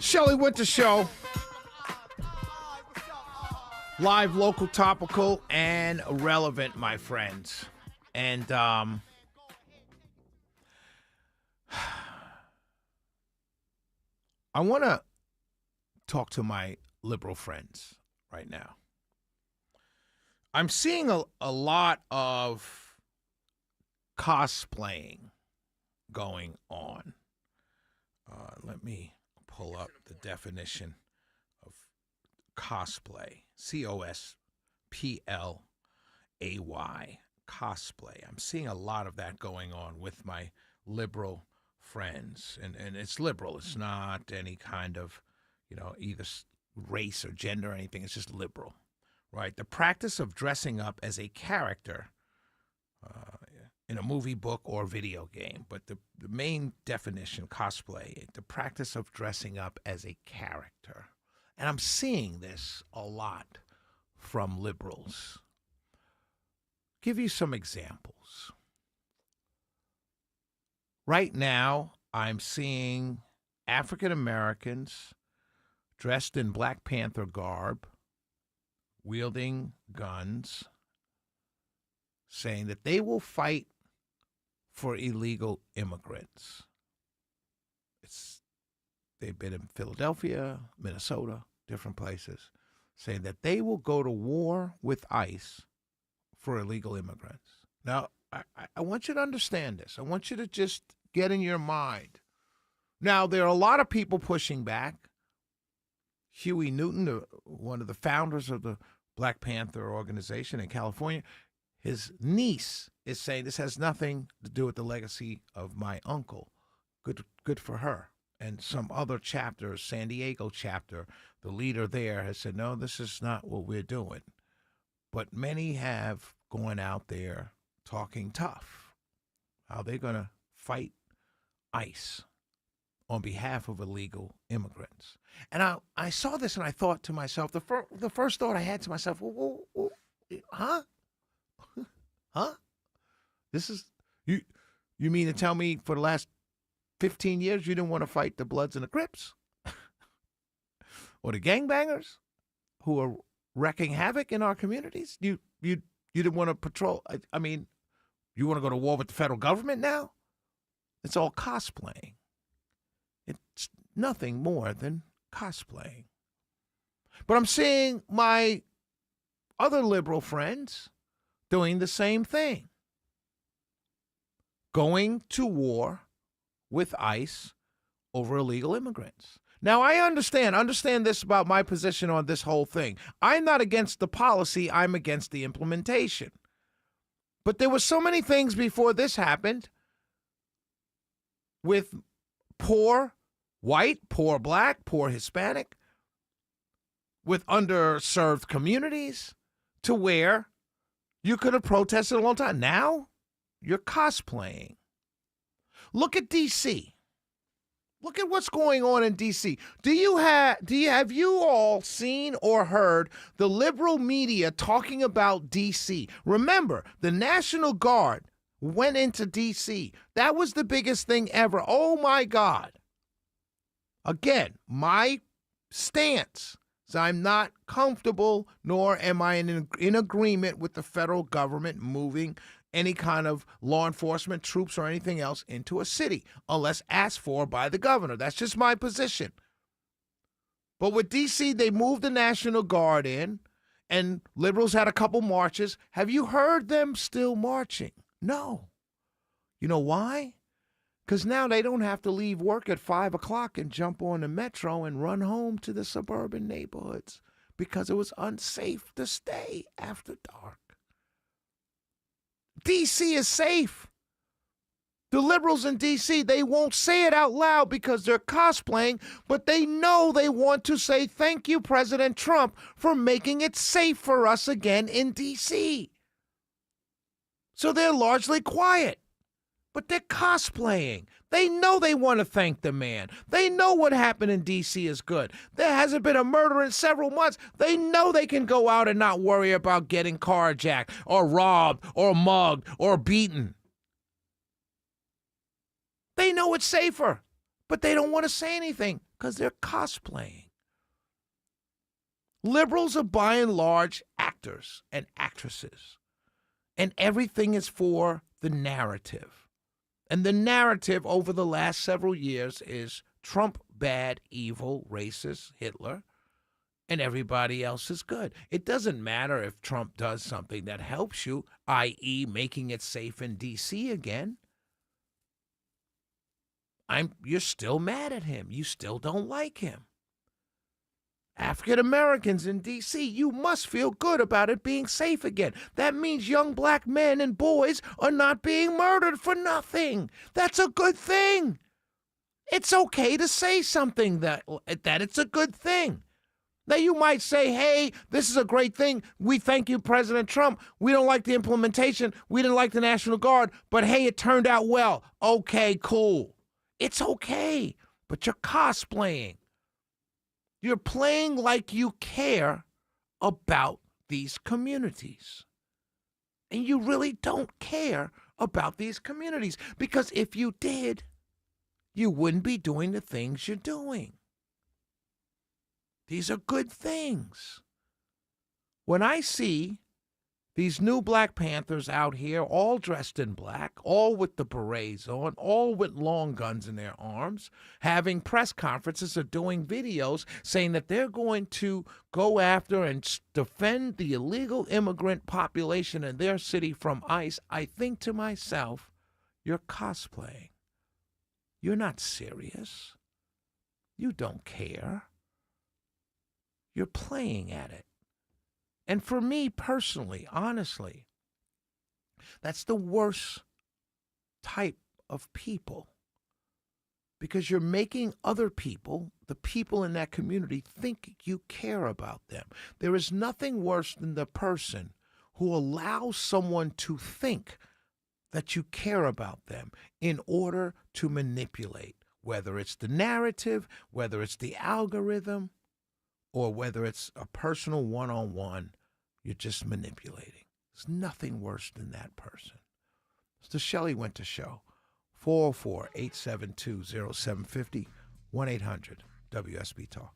Shelley Winter Show. Live, local, topical, and relevant, my friends. And I want to talk to my liberal friends right now. I'm seeing a lot of cosplaying going on. Let me pull up the definition of cosplay. C-O-S-P-L-A-Y. Cosplay. I'm seeing a lot of that going on with my liberal friends. And it's liberal. It's not any kind of, either race or gender or anything. It's just liberal, right? The practice of dressing up as a character in a movie, book, or video game. But the main definition, cosplay, the practice of dressing up as a character. And I'm seeing this a lot from liberals. Give you some examples. Right now, I'm seeing African Americans dressed in Black Panther garb, wielding guns, saying that they will fight for illegal immigrants. They've been in Philadelphia, Minnesota, different places, saying that they will go to war with ICE for illegal immigrants. Now, I want you to understand this. I want you to just get in your mind. Now, there are a lot of people pushing back. Huey Newton, one of the founders of the Black Panther organization in California, his niece is saying this has nothing to do with the legacy of my uncle. Good for her. And some other chapter, San Diego chapter, the leader there has said, no, this is not what we're doing. But many have gone out there talking tough. How they're going to fight ICE on behalf of illegal immigrants. And I saw this and I thought to myself, the first thought I had to myself, huh? Huh? This is, you mean to tell me for the last 15 years you didn't want to fight the Bloods and the Crips? Or the gangbangers who are wreaking havoc in our communities? You didn't want to patrol? I mean, you want to go to war with the federal government now? It's all cosplaying. It's nothing more than cosplaying. But I'm seeing my other liberal friends doing the same thing. Going to war with ICE over illegal immigrants. Now, I understand this about my position on this whole thing. I'm not against the policy, I'm against the implementation. But there were so many things before this happened with poor white, poor black, poor Hispanic, with underserved communities, to where you could have protested a long time. Now, you're cosplaying. Look at D.C. Look at what's going on in D.C. Have you all seen or heard the liberal media talking about D.C.? Remember, the National Guard went into D.C. That was the biggest thing ever. Oh, my God. Again, my stance is I'm not comfortable, nor am I in agreement with the federal government moving any kind of law enforcement, troops, or anything else into a city, unless asked for by the governor. That's just my position. But with D.C., they moved the National Guard in, and liberals had a couple marches. Have you heard them still marching? No. You know why? Because now they don't have to leave work at 5 o'clock and jump on the metro and run home to the suburban neighborhoods because it was unsafe to stay after dark. D.C. is safe. The liberals in D.C., they won't say it out loud because they're cosplaying, but they know they want to say thank you, President Trump, for making it safe for us again in D.C. So they're largely quiet, but they're cosplaying. They know they want to thank the man. They know what happened in D.C. is good. There hasn't been a murder in several months. They know they can go out and not worry about getting carjacked or robbed or mugged or beaten. They know it's safer, but they don't want to say anything Because they're cosplaying. Liberals are by and large actors and actresses. And everything is for the narrative. And the narrative over the last several years is Trump bad, evil, racist, Hitler, and everybody else is good. It doesn't matter if Trump does something that helps you, i.e. making it safe in D.C. again. You're still mad at him. You still don't like him. African Americans in D.C., you must feel good about it being safe again. That means young black men and boys are not being murdered for nothing. That's a good thing. It's okay to say something that it's a good thing. Now, you might say, hey, this is a great thing. We thank you, President Trump. We don't like the implementation. We didn't like the National Guard. But, hey, it turned out well. Okay, cool. It's okay. But you're cosplaying. You're playing like you care about these communities. And you really don't care about these communities. Because if you did, you wouldn't be doing the things you're doing. These are good things. When I see these new Black Panthers out here all dressed in black, all with the berets on, all with long guns in their arms, having press conferences or doing videos saying that they're going to go after and defend the illegal immigrant population in their city from ICE, I think to myself, you're cosplaying. You're not serious. You don't care. You're playing at it. And for me personally, honestly, that's the worst type of people. Because you're making other people, the people in that community, think you care about them. There is nothing worse than the person who allows someone to think that you care about them in order to manipulate, whether it's the narrative, whether it's the algorithm, or whether it's a personal one-on-one, you're just manipulating. There's nothing worse than that person. It's the Shelley Winter Show. 404-872-0750, 1-800-WSB-TALK.